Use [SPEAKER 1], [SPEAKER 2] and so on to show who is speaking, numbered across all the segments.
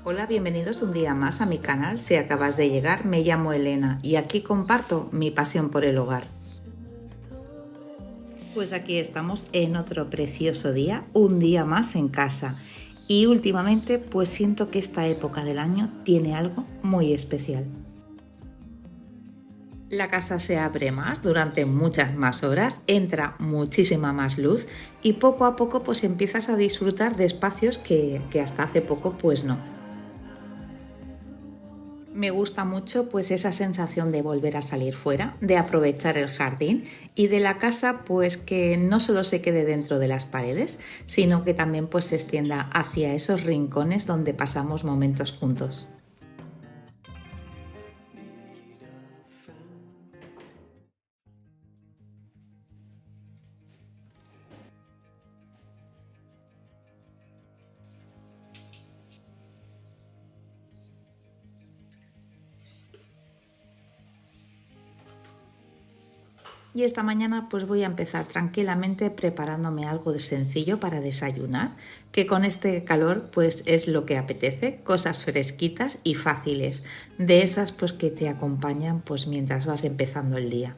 [SPEAKER 1] Hola, bienvenidos un día más a mi canal. Si acabas de llegar, me llamo Elena y aquí comparto mi pasión por el hogar. Pues aquí estamos en otro precioso día, un día más en casa. Y últimamente pues siento que esta época del año tiene algo muy especial. La casa se abre más durante muchas más horas, entra muchísima más luz y poco a poco pues empiezas a disfrutar de espacios que hasta hace poco pues no. Me gusta mucho pues esa sensación de volver a salir fuera, de aprovechar el jardín y de la casa pues que no solo se quede dentro de las paredes, sino que también pues se extienda hacia esos rincones donde pasamos momentos juntos. Y esta mañana pues voy a empezar tranquilamente preparándome algo de sencillo para desayunar, que con este calor pues es lo que apetece, cosas fresquitas y fáciles, de esas pues que te acompañan pues mientras vas empezando el día.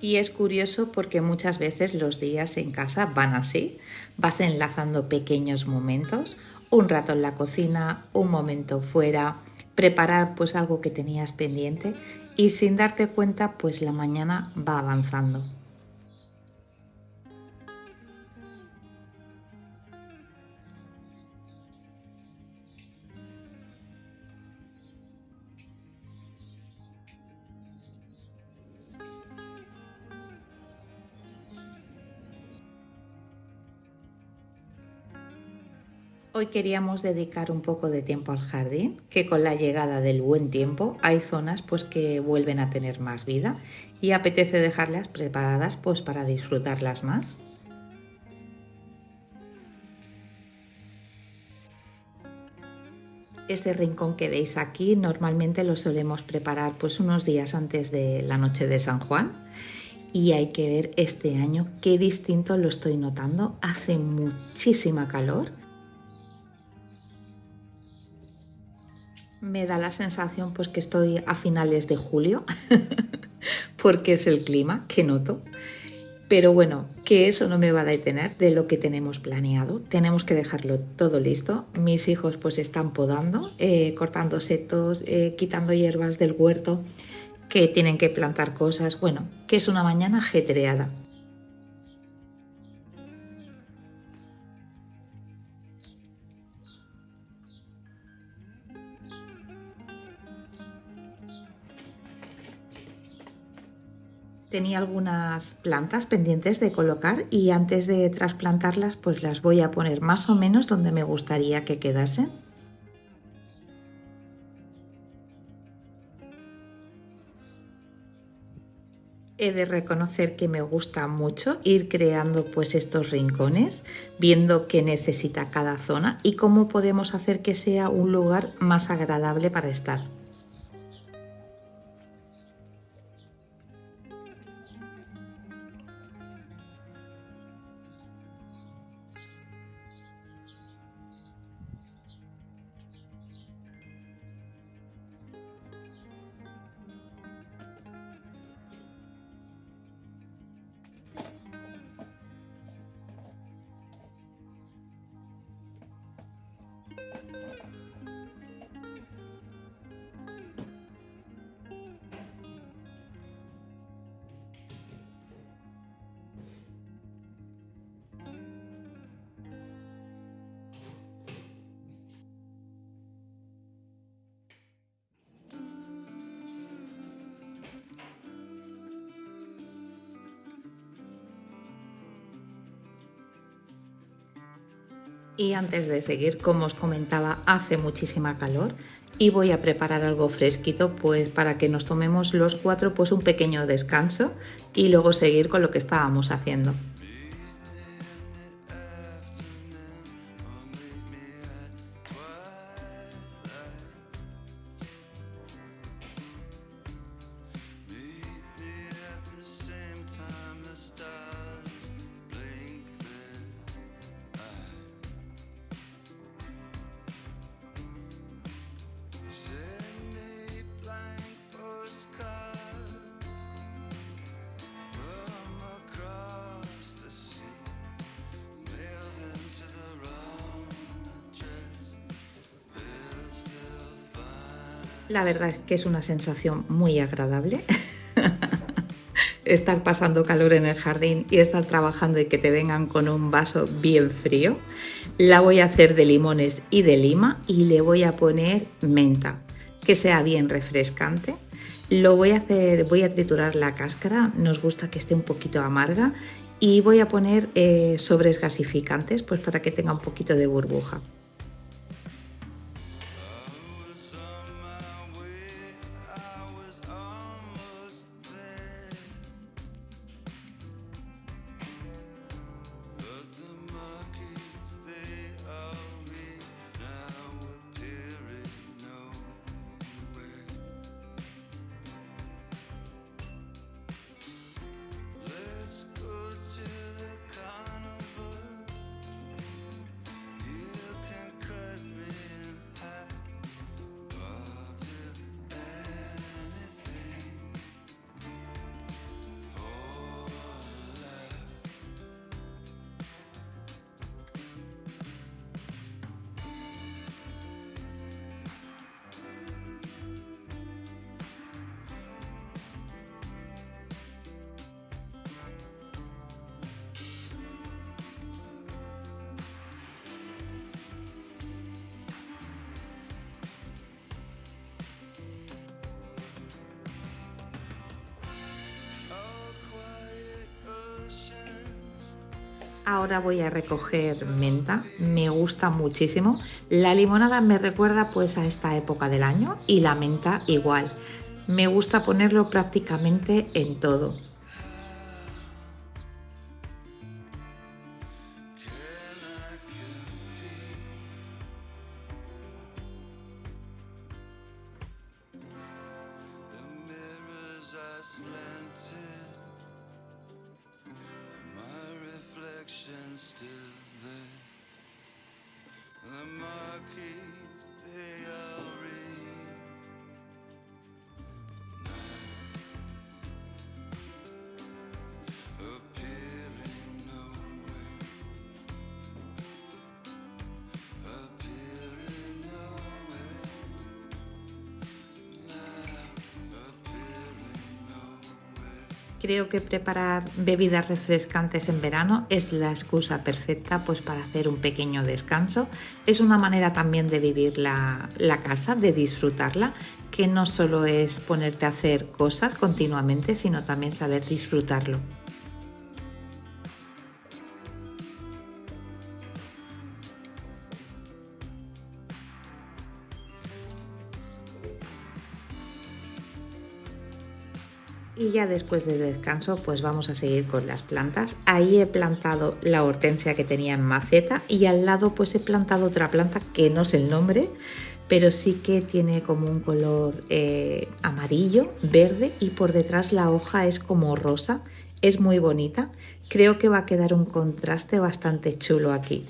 [SPEAKER 1] Y es curioso porque muchas veces los días en casa van así, vas enlazando pequeños momentos, un rato en la cocina, un momento fuera, preparar pues algo que tenías pendiente y sin darte cuenta pues la mañana va avanzando. Hoy queríamos dedicar un poco de tiempo al jardín, que con la llegada del buen tiempo hay zonas pues que vuelven a tener más vida y apetece dejarlas preparadas pues para disfrutarlas más. Este rincón que veis aquí normalmente lo solemos preparar pues unos días antes de la noche de San Juan y hay que ver este año qué distinto lo estoy notando. Hace muchísima calor. Me da la sensación pues que estoy a finales de julio porque es el clima que noto. Pero bueno, que eso no me va a detener de lo que tenemos planeado. Tenemos que dejarlo todo listo. Mis hijos pues están podando, cortando setos, quitando hierbas del huerto, que tienen que plantar cosas. Bueno, que es una mañana ajetreada. Tenía algunas plantas pendientes de colocar y antes de trasplantarlas pues las voy a poner más o menos donde me gustaría que quedasen. He de reconocer que me gusta mucho ir creando pues estos rincones, viendo qué necesita cada zona y cómo podemos hacer que sea un lugar más agradable para estar. Y antes de seguir, como os comentaba, hace muchísima calor y voy a preparar algo fresquito pues para que nos tomemos los cuatro pues un pequeño descanso y luego seguir con lo que estábamos haciendo. La verdad es que es una sensación muy agradable estar pasando calor en el jardín y estar trabajando y que te vengan con un vaso bien frío. La voy a hacer de limones y de lima y le voy a poner menta, que sea bien refrescante. Lo voy a hacer, voy a triturar la cáscara, nos gusta que esté un poquito amarga y voy a poner sobres gasificantes pues para que tenga un poquito de burbuja. Ahora voy a recoger menta, me gusta muchísimo. La limonada me recuerda pues a esta época del año y la menta igual. Me gusta ponerlo prácticamente en todo. Creo que preparar bebidas refrescantes en verano es la excusa perfecta pues para hacer un pequeño descanso. Es una manera también de vivir la casa, de disfrutarla, que no solo es ponerte a hacer cosas continuamente, sino también saber disfrutarlo. Y ya después del descanso pues vamos a seguir con las plantas. Ahí he plantado la hortensia que tenía en maceta y al lado pues he plantado otra planta que no sé el nombre, pero sí que tiene como un color amarillo, verde y por detrás la hoja es como rosa. Es muy bonita. Creo que va a quedar un contraste bastante chulo aquí.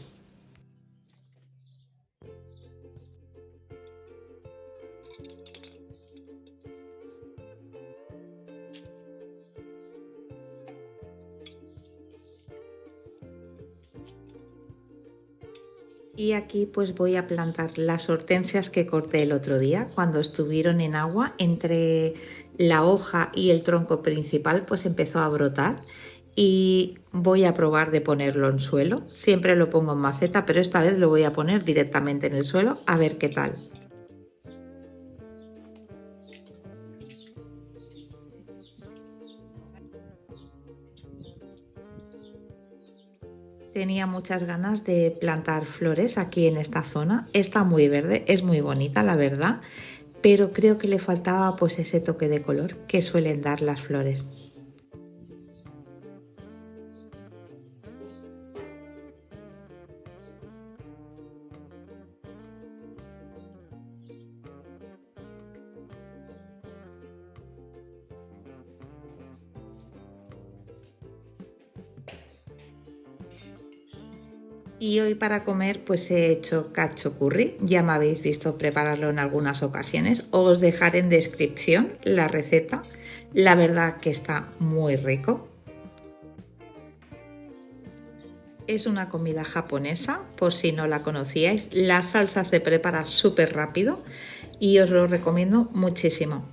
[SPEAKER 1] Y aquí pues voy a plantar las hortensias que corté el otro día cuando estuvieron en agua. Entre la hoja y el tronco principal pues empezó a brotar y voy a probar de ponerlo en suelo. Siempre lo pongo en maceta, pero esta vez lo voy a poner directamente en el suelo a ver qué tal. Tenía muchas ganas de plantar flores aquí en esta zona. Está muy verde, es muy bonita la verdad, pero creo que le faltaba pues ese toque de color que suelen dar las flores. Y hoy para comer pues he hecho cacho curry, ya me habéis visto prepararlo en algunas ocasiones, os dejaré en descripción la receta, la verdad que está muy rico. Es una comida japonesa, por si no la conocíais, la salsa se prepara súper rápido, y os lo recomiendo muchísimo.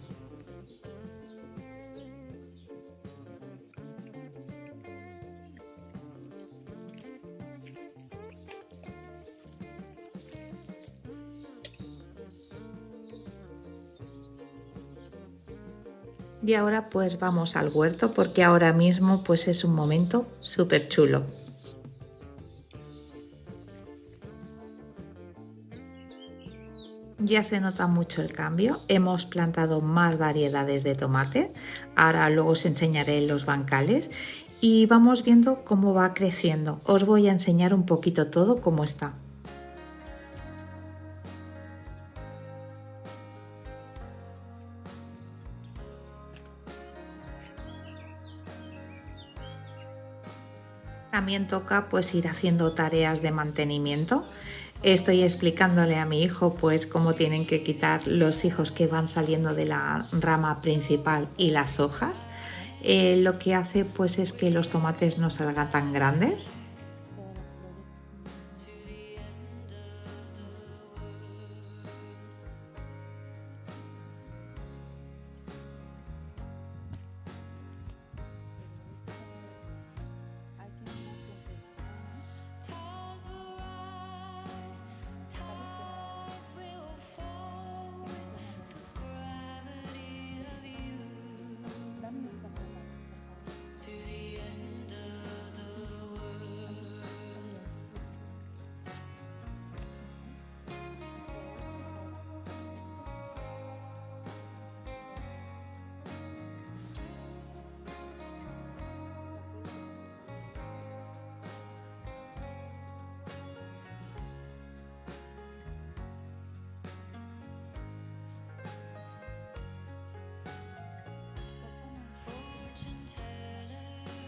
[SPEAKER 1] Y ahora pues vamos al huerto porque ahora mismo pues es un momento súper chulo. Ya se nota mucho el cambio, hemos plantado más variedades de tomate, ahora luego os enseñaré los bancales y vamos viendo cómo va creciendo. Os voy a enseñar un poquito todo cómo está. También toca pues ir haciendo tareas de mantenimiento. Estoy explicándole a mi hijo pues cómo tienen que quitar los higos que van saliendo de la rama principal y las hojas. Lo que hace pues es que los tomates no salgan tan grandes.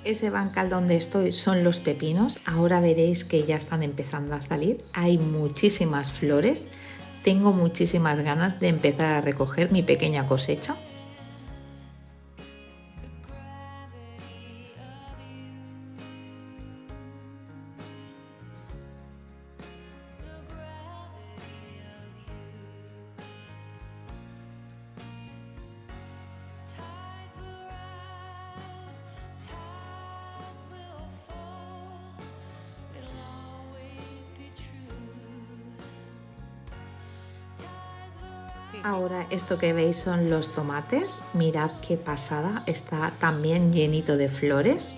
[SPEAKER 1] Ese bancal donde estoy son los pepinos, ahora veréis que ya están empezando a salir, hay muchísimas flores, tengo muchísimas ganas de empezar a recoger mi pequeña cosecha. Ahora esto que veis son los tomates, mirad qué pasada, está también llenito de flores.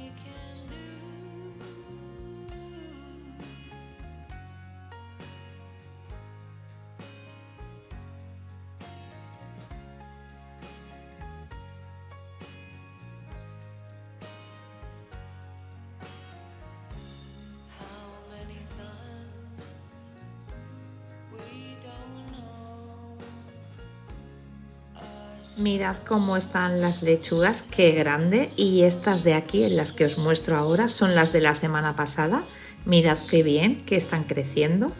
[SPEAKER 1] Mirad cómo están las lechugas, qué grande. Y estas de aquí, en las que os muestro ahora, son las de la semana pasada. Mirad qué bien, que están creciendo.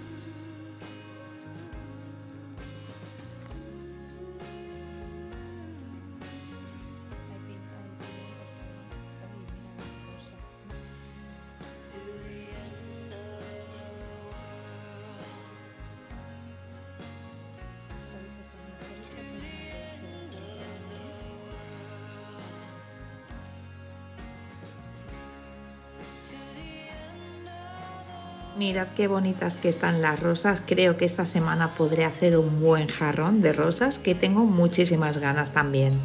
[SPEAKER 1] Mirad qué bonitas que están las rosas. Creo que esta semana podré hacer un buen jarrón de rosas, que tengo muchísimas ganas también.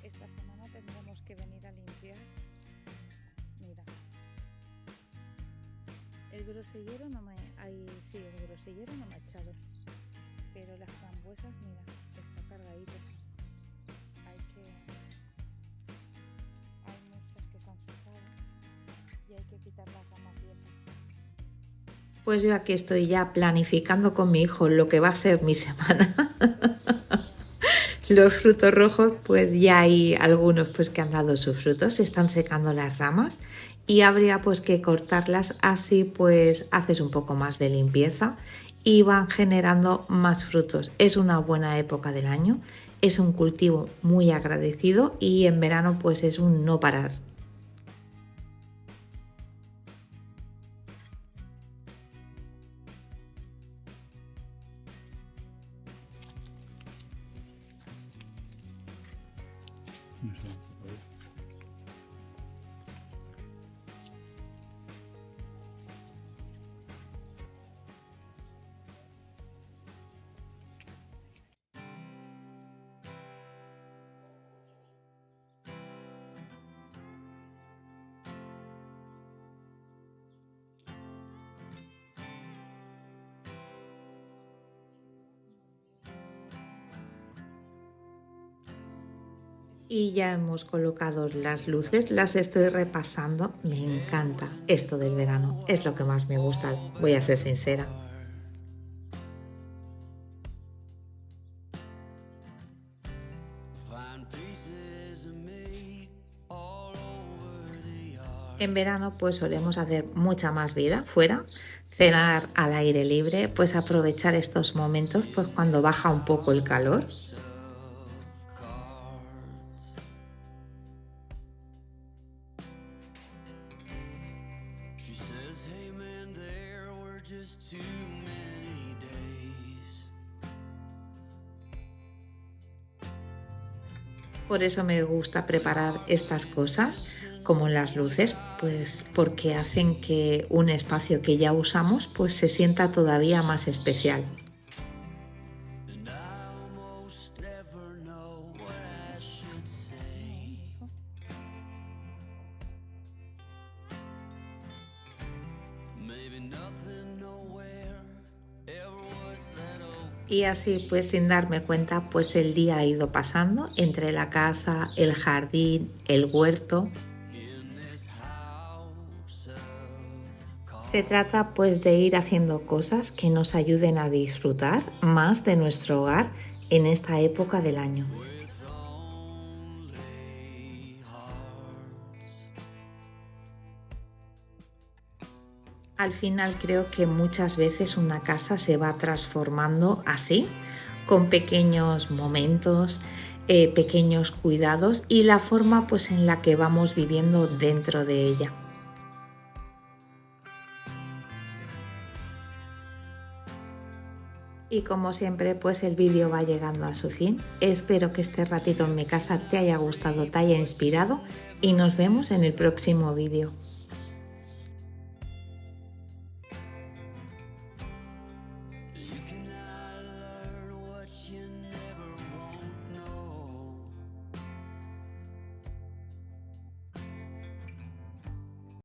[SPEAKER 1] Esta semana tendremos que venir a limpiar. Mira, el grosellero no me ha hay, sí, el grosellero no me ha echado, pero las frambuesas, mira, está cargadito. Hay muchas que se han secado y hay que quitar las ramas viejas. Pues yo aquí estoy ya planificando con mi hijo lo que va a ser mi semana. Los frutos rojos, pues ya hay algunos pues que han dado sus frutos, se están secando las ramas y habría pues que cortarlas, así pues haces un poco más de limpieza y van generando más frutos. Es una buena época del año, es un cultivo muy agradecido y en verano pues es un no parar. Y ya hemos colocado las luces, las estoy repasando. Me encanta esto del verano, es lo que más me gusta, voy a ser sincera. En verano pues solemos hacer mucha más vida fuera, cenar al aire libre, pues aprovechar estos momentos pues cuando baja un poco el calor. Por eso me gusta preparar estas cosas, como las luces, pues porque hacen que un espacio que ya usamos pues se sienta todavía más especial. Y así pues sin darme cuenta pues el día ha ido pasando entre la casa, el jardín, el huerto. Se trata pues de ir haciendo cosas que nos ayuden a disfrutar más de nuestro hogar en esta época del año. Al final creo que muchas veces una casa se va transformando así, con pequeños momentos, pequeños cuidados y la forma pues en la que vamos viviendo dentro de ella. Y como siempre, pues el vídeo va llegando a su fin. Espero que este ratito en mi casa te haya gustado, te haya inspirado y nos vemos en el próximo vídeo.